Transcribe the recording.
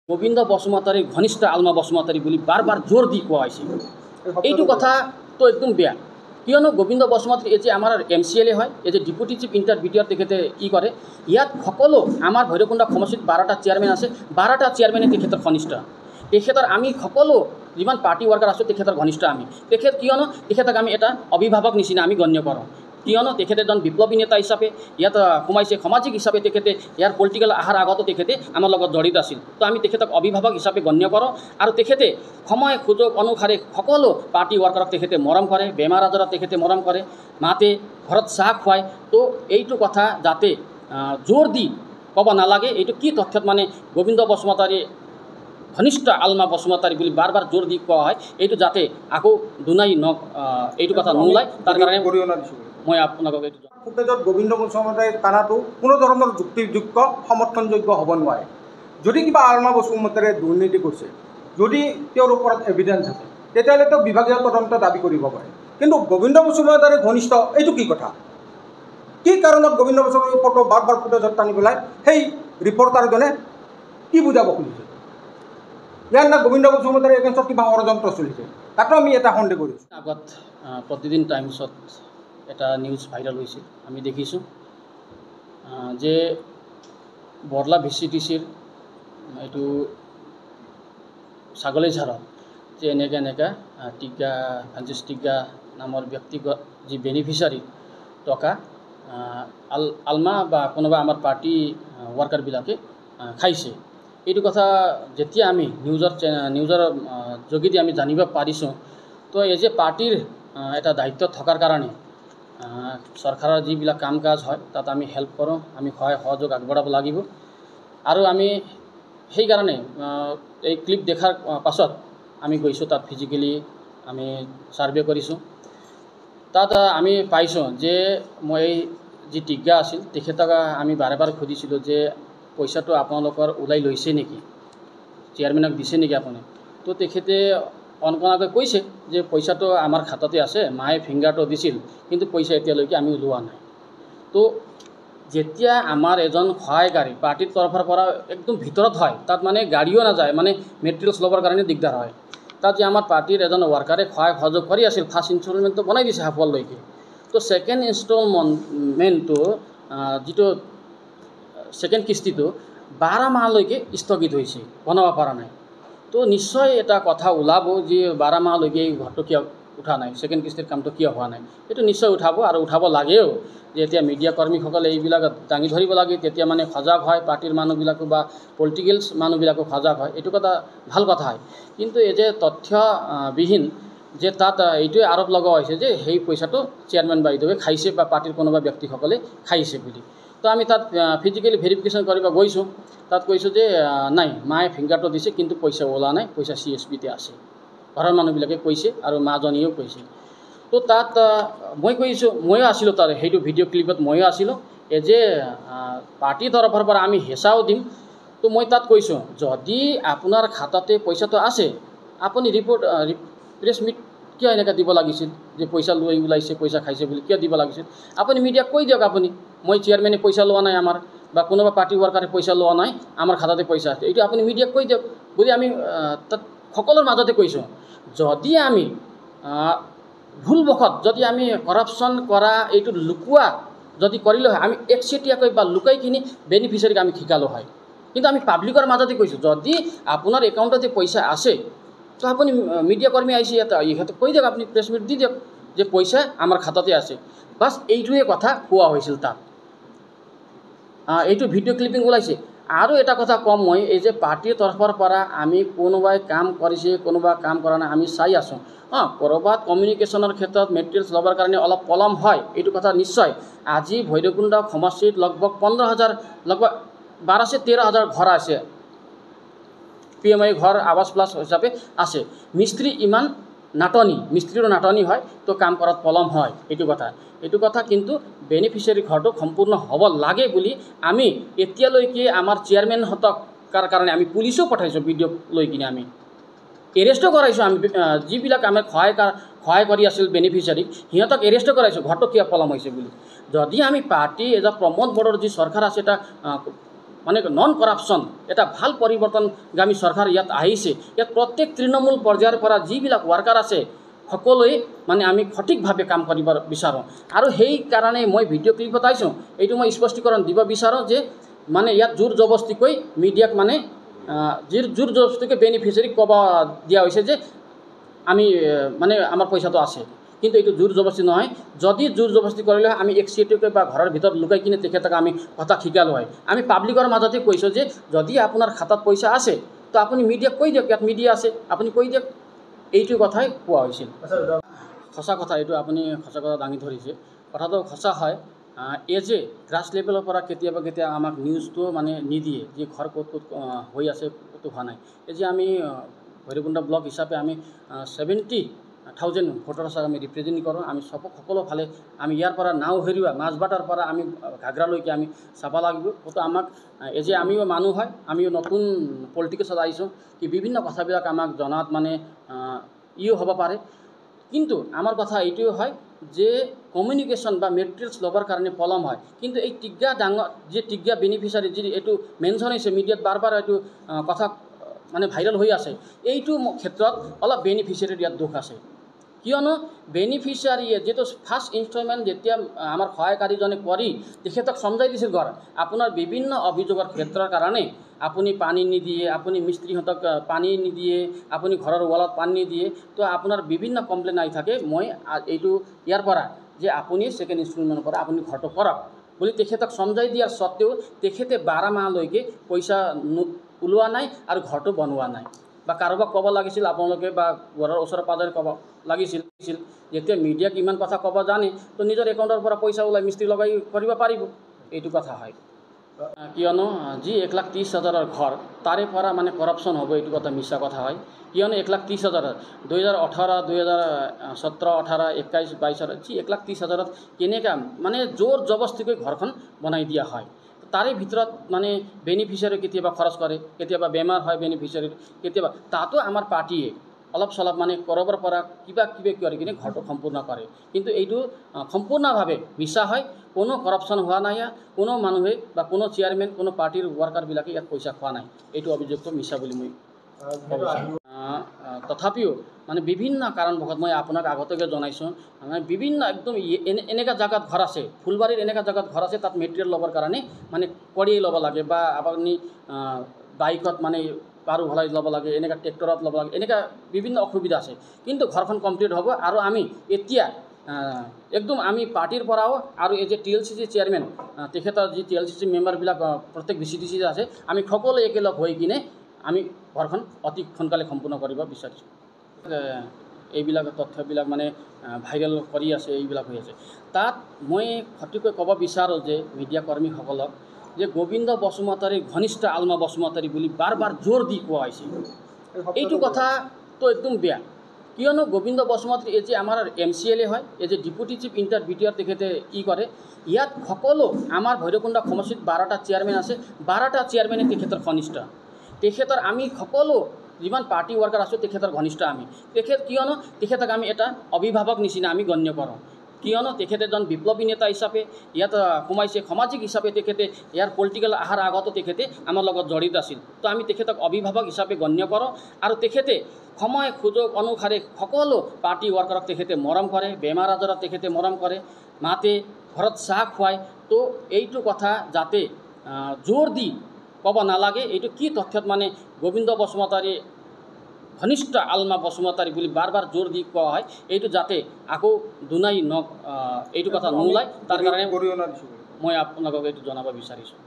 গোবিন্দ বসুমতাৰী ঘনিষ্ঠ আলমা বসুমতাৰী বুলি বাৰ বাৰ জোৰ দি কোৱা হৈছে। এইটো কথা তো একদম বেয়া, কিয়নো গোবিন্দ বসুমতাৰী এই যে আমাৰ MCLA হয়, এই যে ডেপুটি চিফ ইণ্টাৰভিডিঅ'ৰ তেখেতে কি কৰে, ইয়াত সকলো আমাৰ ভৈৰৱকুণ্ড সমষ্টিত 12টা চেয়াৰমেন আছে, 12টা চেয়াৰমেনে তেখেতৰ ঘনিষ্ঠ। তেখেতৰ আমি সকলো যিমান পাৰ্টি ৱৰ্কাৰ আছোঁ তেখেতৰ ঘনিষ্ঠ আমি। কিয়নো তেখেতক আমি এটা অভিভাৱক নিচিনা আমি গণ্য কৰোঁ, কিয়নো তেখেতে এজন বিপ্লৱী নেতা হিচাপে ইয়াত সোমাইছে, সামাজিক হিচাপে তেখেতে ইয়াৰ পলিটিকেল অহাৰ আগতো তেখেতে আমাৰ লগত জড়িত আছিল। তো আমি তেখেতক অভিভাৱক হিচাপে গণ্য কৰোঁ আৰু তেখেতে সময় সুযোগ অনুসাৰে সকলো পাৰ্টি ৱৰ্কাৰক তেখেতে মৰম কৰে, বেমাৰ আজাৰত তেখেতে মৰম কৰে, মাতে, ঘৰত চাহ খুৱায়। তো এইটো কথা যাতে জোৰ দি ক'ব নালাগে, এইটো কি তথ্যত মানে গোবিন্দ বসুমতাৰী ঘনিষ্ঠ আলমা বসুমতাৰী বুলি বাৰ বাৰ জোৰ দি কোৱা হয়, এইটো যাতে আকৌ দুনাই এইটো কথা নোলায় তাৰ কাৰণে মই আপোনালোকক এইটো ফুটেজত গোবিন্দ বসুমতাৰীৰ টানাটো কোনো ধৰণৰ যুক্তিযুক্ত সমৰ্থনযোগ্য হ'ব নোৱাৰে। যদি কিবা আলমা বসুমতাৰীয়ে দুৰ্নীতি কৰিছে, যদি তেওঁৰ ওপৰত এভিডেঞ্চ আছে, তেতিয়াহ'লে তেওঁ বিভাগীয় তদন্ত দাবী কৰিব পাৰে। কিন্তু গোবিন্দ বসুমতাৰীৰ ঘনিষ্ঠ এইটো কি কথা? কি কাৰণত গোবিন্দ বসুমতাৰীৰ ফটো বাৰ বাৰ ফুটেজত টানি পেলাই সেই ৰিপৰ্টাৰজনে কি বুজাব খুজিছে? ইয়াৰ না গোবিন্দ বসুমতাৰীৰ এগেইনষ্টত কিবা ষড়যন্ত্ৰ চলিছে, তাতো আমি এটা সন্দেহ কৰিছোঁ। আগত প্ৰতিদিন টাইমছত এটা নিউজ ভাইৰেল হৈছিল, আমি দেখিছোঁ যে বৰলা VCTCৰ এইটো ছাগলীঝাৰত যে এনেকৈ টিকা ফ্ৰান্সিছ টিকা নামৰ ব্যক্তিগত যি বেনিফিচিয়াৰী টকা আলমা বা কোনোবা আমাৰ পাৰ্টি ৱৰ্কাৰবিলাকে খাইছে। এইটো কথা যেতিয়া আমি নিউজৰ যোগেদি আমি জানিব পাৰিছোঁ, তো এই যে পাৰ্টিৰ এটা দায়িত্ব থকাৰ কাৰণে চৰকাৰৰ যিবিলাক কাম কাজ হয় তাত আমি হেল্প কৰোঁ, আমি সহায় সহযোগ আগবঢ়াব লাগিব। আৰু আমি সেইকাৰণে এই ক্লিপ দেখাৰ পাছত আমি গৈছোঁ তাত, ফিজিকেলি আমি ছাৰ্ভে কৰিছোঁ। তাত আমি পাইছোঁ যে মই যি টিকা আছিল তেখেতক আমি বাৰে বাৰে সুধিছিলোঁ যে পইচাটো আপোনালোকৰ ওলাই লৈছে নেকি, চেয়াৰমেনক দিছে নেকি আপুনি? তো তেখেতে অনকনাকৈ কৈছে যে পইচাটো আমাৰ খাতাতে আছে, মায়ে ফিংগাৰটো দিছিল, কিন্তু পইচা এতিয়ালৈকে আমি ওলোৱা নাই। তো যেতিয়া আমাৰ এজন সহায়কাৰী পাৰ্টিৰ তৰফৰ পৰা একদম ভিতৰত হয়, তাত মানে গাড়ীও নাযায়, মানে মেটেৰিয়েলছ ল'বৰ কাৰণে দিগদাৰ হয়। তাত যে আমাৰ পাৰ্টিৰ এজন ৱৰ্কাৰে সহায় সহযোগ কৰি আছিল, ফাৰ্ষ্ট ইনষ্টলমেণ্টটো বনাই দিছে হাফৱালৈকে। তো ছেকেণ্ড ইনষ্টলমেণ্টটো যিটো ছেকেণ্ড কিস্তিটো 12 মাহলৈকে স্থগিত হৈছে, বনাব পৰা নাই। তো নিশ্চয় এটা কথা ওলাব যে 12 মাহলৈকে এই ঘৰটো কিয় উঠা নাই, ছেকেণ্ড কিস্তিৰ কামটো কিয় হোৱা নাই। এইটো নিশ্চয় উঠাব আৰু উঠাব লাগেও, যে এতিয়া মিডিয়া কৰ্মীসকলে এইবিলাক দাঙি ধৰিব লাগে, তেতিয়া মানে সজাগ হয় পাৰ্টিৰ মানুহবিলাকো বা পলিটিকেলছ মানুহবিলাকো সজাগ হয়। এইটো কথা ভাল কথা হয়, কিন্তু এই যে তথ্যবিহীন যে তাত এইটোৱে আৰোপ লগোৱা হৈছে যে সেই পইচাটো চেয়াৰমেন বাইদেৱে খাইছে বা পাৰ্টিৰ কোনোবা ব্যক্তিসকলে খাইছে বুলি। তো আমি তাত ফিজিকেলি ভেৰিফিকেশ্যন কৰিব গৈছোঁ, তাত কৈছোঁ যে নাই, মায়ে ফিংগাৰটো দিছে কিন্তু পইচা ওলোৱা নাই, পইচা CSPতে আছে, ঘৰৰ মানুহবিলাকে কৈছে আৰু মাজনীয়েও কৈছে। তো তাত মই কৈছোঁ, ময়ো আছিলোঁ তাত, সেইটো ভিডিঅ' ক্লিপত ময়ো আছিলোঁ, এই যে পাৰ্টিৰ তৰফৰ পৰা আমি হেঁচাও দিম। তো মই তাত কৈছোঁ, যদি আপোনাৰ খাতাতে পইচাটো আছে, আপুনি প্ৰেছ মিট কিয় এনেকৈ দিব লাগিছিল যে পইচা লৈ ওলাইছে, পইচা খাইছে বুলি কিয় দিব লাগিছিল? আপুনি মিডিয়াক কৈ দিয়ক, আপুনি মই চেয়াৰমেনে পইচা লোৱা নাই আমাৰ, বা কোনোবা পাৰ্টি ৱৰ্কাৰে পইচা লোৱা নাই, আমাৰ খাতাতে পইচা আছে, এইটো আপুনি মিডিয়াক কৈ দিয়ক বুলি আমি তাত সকলোৰ মাজতে কৈছোঁ। যদি আমি ভুলবশত যদি আমি কৰাপশ্যন কৰা এইটো লুকুওৱা যদি কৰিলোঁ হয়, আমি একচেটিয়াকৈ বা লুকাই কিনি বেনিফিচিয়াৰীক আমি শিকালোঁ হয়। কিন্তু আমি পাব্লিকৰ মাজতে কৈছোঁ, যদি আপোনাৰ একাউণ্টতে পইচা আছে, তো আপুনি মিডিয়া কৰ্মী আহিছে ইয়াত, ইহঁতক কৈ দিয়ক, আপুনি প্ৰেছ মিট দি দিয়ক যে পইচা আমাৰ খাতাতে আছে। বাছ এইটোৱে কথা কোৱা হৈছিল তাত। এইটো ভিডিঅ' ক্লিপিং ওলাইছে। আৰু এটা কথা কম মই, এই যে পাৰ্টিৰ তৰফৰ পৰা আমি কোনোবাই কাম কৰিছে, কোনোবা কাম কৰা নাই, আমি চাই আছোঁ। ক'ৰবাত কমিউনিকেশ্যনৰ ক্ষেত্ৰত মেটেৰিয়েলছ ল'বৰ কাৰণে অলপ পলম হয়, এইটো কথা নিশ্চয়। আজি ভৈৰৱকুণ্ড সমষ্টিত লগভগ 15,000, লগভগ 12-13,000 ঘৰ আছে, PMI ঘৰ আৱাস প্লাছ হিচাপে আছে। মিস্ত্ৰী ইমান নাটনি, মিস্ত্ৰীৰো নাটনি হয়, তো কাম কৰাত পলম হয়, এইটো কথা কিন্তু বেনিফিচিয়াৰী ঘৰটো সম্পূৰ্ণ হ'ব লাগে বুলি আমি এতিয়ালৈকে আমাৰ চেয়াৰমেনহঁতক কাৰণে আমি পুলিচো পঠাইছোঁ, ভিডিঅ' লৈ কিনে আমি এৰেষ্টো কৰাইছোঁ। আমি যিবিলাক আমাক সহায় কৰি আছিল বেনিফিচিয়াৰীক, সিহঁতক এৰেষ্টো কৰাইছোঁ ঘৰটো কিয় পলম হৈছে বুলি। যদি আমি পাৰ্টি এজ প্ৰমোদ বৰ্ডৰ যি চৰকাৰ আছে, এটা মানে নন কৰাপশ্যন এটা ভাল পৰিৱৰ্তনগামী চৰকাৰ ইয়াত আহিছে। ইয়াত প্ৰত্যেক তৃণমূল পৰ্যায়ৰ পৰা যিবিলাক ৱাৰ্কাৰ আছে সকলোৱে মানে আমি সঠিকভাৱে কাম কৰিব বিচাৰোঁ। আৰু সেইকাৰণে মই ভিডিঅ' ক্লিপত আইছোঁ, এইটো মই স্পষ্টীকৰণ দিব বিচাৰোঁ যে মানে ইয়াত জোৰ জবস্তিকৈ মিডিয়াক মানে জোৰ জবস্তিকৈ বেনিফিচিয়াৰীক ক'ব দিয়া হৈছে যে আমি মানে আমাৰ পইচাটো আছে, কিন্তু এইটো জোৰ জবস্তি নহয়। যদি জোৰ জবস্তি কৰিলে আমি এক্সিয়েটিভকৈ বা ঘৰৰ ভিতৰত লুকাই কিনে তেখেতক আমি কথা শিকালো হয়। আমি পাব্লিকৰ মাজতে কৈছোঁ যে যদি আপোনাৰ খাতাত পইচা আছে তো আপুনি মিডিয়াক কৈ দিয়ক, ইয়াত মিডিয়া আছে, আপুনি কৈ দিয়ক, এইটো কথাই কোৱা হৈছিল। সঁচা কথা, এইটো আপুনি সঁচা কথা দাঙি ধৰিছে। কথাটো সঁচা হয়। এজে গ্ৰাছ লেভেলৰ পৰা কেতিয়াবা আমাক নিউজটো মানে নিদিয়ে যে ঘৰ ক'ত হৈ আছে, ক'তো হোৱা নাই। এই যে আমি ভৈৰৱকুণ্ড ব্লক হিচাপে আমি 70,000 ভোটাৰ্ছক আমি ৰিপ্ৰেজেণ্ট কৰোঁ। আমি সকলো ফালে আমি ইয়াৰ পৰা নাও হেৰুৱা মাজবাটাৰ পৰা আমি ঘাগৰালৈকে আমি চাব লাগিব। তো আমাক এই যে আমিও মানুহ হয়, আমিও নতুন পলিটিক্সত আহিছোঁ, কি বিভিন্ন কথাবিলাক আমাক জনাত মানে ইও হ'ব পাৰে। কিন্তু আমাৰ কথা এইটোও হয় যে কমিউনিকেশ্যন বা মেটেৰিয়েলছ ল'বৰ কাৰণে পলম হয়। কিন্তু এই টিগ্গা ডাঙৰ যে টিগ্গা বেনিফিচিয়াৰী যি এইটো মেনশ্যন হৈছে মিডিয়াত বাৰ এইটো কথা মানে ভাইৰেল হৈ আছে, এইটো ক্ষেত্ৰত অলপ বেনিফিচিয়াৰীৰ ইয়াত দুখ আছে। কিয়নো বেনিফিচিয়াৰীয়ে যিটো ফাৰ্ষ্ট ইনষ্টলমেণ্ট যেতিয়া আমাৰ সহায়কাৰীজনে কৰি তেখেতক সমজাই দিছিল ঘৰ আপোনাৰ বিভিন্ন অভিযোগৰ ক্ষেত্ৰৰ কাৰণে আপুনি পানী নিদিয়ে, আপুনি মিস্ত্ৰীহঁতক পানী নিদিয়ে, আপুনি ঘৰৰ ৱালত পানী নিদিয়ে, তো আপোনাৰ বিভিন্ন কমপ্লেইন আহি থাকে। মই এইটো ইয়াৰ পৰা যে আপুনি ছেকেণ্ড ইনষ্টলমেণ্টৰ পৰা আপুনি ঘৰটো কৰক বুলি তেখেতক সমজাই দিয়াৰ স্বত্তেও তেখেতে 12 মাহলৈকে পইচা ওলোৱা নাই আৰু ঘৰটো বনোৱা নাই। বা কাৰোবাক ক'ব লাগিছিল আপোনালোকে বা ঘৰৰ ওচৰে পাঁজৰে ক'ব লাগিছিল, যেতিয়া মিডিয়াক ইমান কথা ক'ব জানে তো নিজৰ একাউণ্টৰ পৰা পইচা ওলাই মিস্ত্ৰী লগাই কৰিব পাৰিব, এইটো কথা হয়। কিয়নো যি 1,30,000 ঘৰ তাৰে পৰা মানে কৰাপশ্যন হ'ব, এইটো কথা মিছা কথা হয়। কিয়নো 1,30,000 2018, 2017, 18, 21, 22 যি 1,30,000 কেনেকৈ মানে জোৰ জবস্তিকৈ ঘৰখন বনাই দিয়া হয়। তাৰে ভিতৰত মানে বেনিফিচিয়াৰী কেতিয়াবা খৰচ কৰে, কেতিয়াবা বেমাৰ হয় বেনিফিচিয়াৰীৰ, কেতিয়াবা তাতো আমাৰ পাৰ্টিয়ে অলপ চলপ মানে কৰবাৰ পৰা কিবা কৰি কিনে ঘৰটো সম্পূৰ্ণ কৰে। কিন্তু এইটো সম্পূৰ্ণভাৱে মিছা হয়। কোনো কৰাপশ্যন হোৱা নাই, কোনো মানুহে বা কোনো চেয়াৰমেন কোনো পাৰ্টিৰ ৱাৰ্কাৰবিলাকে ইয়াত পইচা খোৱা নাই, এইটো অভিযোগটো মিছা বুলি মই তথাপিও মানে বিভিন্ন কাৰণবশত মই আপোনাক আগতীয়াকৈ জনাইছোঁ, মানে বিভিন্ন একদম এনেকুৱা জেগাত ঘৰ আছে, ফুলবাৰীৰ এনেকুৱা জেগাত ঘৰ আছে, তাত মেটেৰিয়েল ল'বৰ কাৰণে মানে কৰি ল'ব লাগে বা আপুনি বাইকত মানে পাৰু ভলাই ল'ব লাগে, এনেকুৱা ট্ৰেক্টৰত ল'ব লাগে, এনেকুৱা বিভিন্ন অসুবিধা আছে। কিন্তু ঘৰখন কমপ্লিট হ'ব। আৰু আমি এতিয়া একদম আমি পাৰ্টিৰ পৰাও আৰু এই যে TLCC চেয়াৰমেন তেখেতৰ যি TLCC মেম্বাৰবিলাক প্ৰত্যেক VCDC আছে, আমি সকলোৱে একেলগ হৈ কিনে আমি ঘৰখন অতি সোনকালে সম্পূৰ্ণ কৰিব বিচাৰিছোঁ। এইবিলাক তথ্যবিলাক মানে ভাইৰেল কৰি আছে, এইবিলাক হৈ আছে। তাত মই সঠিককৈ ক'ব বিচাৰোঁ যে মিডিয়া কৰ্মীসকলক যে গোবিন্দ বসুমতাৰীৰ ঘনিষ্ঠ আলমা বসুমতাৰী বুলি বাৰ জোৰ দি কোৱা হৈছে, এইটো কথাটো একদম বেয়া। কিয়নো গোবিন্দ বসুমতাৰী এই যে আমাৰ MCLA হয়, এই যে ডেপুটি চিফ ইণ্টাৰভিউটিয়াৰ তেখেতে কি কৰে, ইয়াত সকলো আমাৰ ভৈৰৱকুণ্ড সমষ্টিত 12টা চেয়াৰমেন আছে, 12টা চেয়াৰমেনে তেখেতৰ ঘনিষ্ঠ। তেখেতৰ আমি সকলো যিমান পাৰ্টি ৱাৰ্কাৰ আছোঁ তেখেতৰ ঘনিষ্ঠ আমি। কিয়নো তেখেতক আমি এটা অভিভাৱক নিচিনা আমি গণ্য কৰোঁ। কিয়নো তেখেতে এজন বিপ্লৱী নেতা হিচাপে ইয়াত সোমাইছে, সামাজিক হিচাপে তেখেতে ইয়াৰ পলিটিকেল অহাৰ আগতো তেখেতে আমাৰ লগত জড়িত আছিল। তো আমি তেখেতক অভিভাৱক হিচাপে গণ্য কৰোঁ। আৰু তেখেতে সময় সুযোগ অনুসাৰে সকলো পাৰ্টি ৱাৰ্কাৰক তেখেতে মৰম কৰে, বেমাৰ আজাৰত তেখেতে মৰম কৰে, মাতে, ঘৰত চাহ খুৱায়। তো এইটো কথা যাতে জোৰ দি ক'ব নালাগে, এইটো কি তথ্যত মানে গোবিন্দ বসুমতাৰী ঘনিষ্ঠ আলমা বসুমতাৰী বুলি বাৰ জোৰ দি কোৱা হয়, এইটো যাতে আকৌ দুনাই এইটো কথা নোলায়, তাৰ কাৰণে মই আপোনালোকক এইটো জনাব বিচাৰিছোঁ।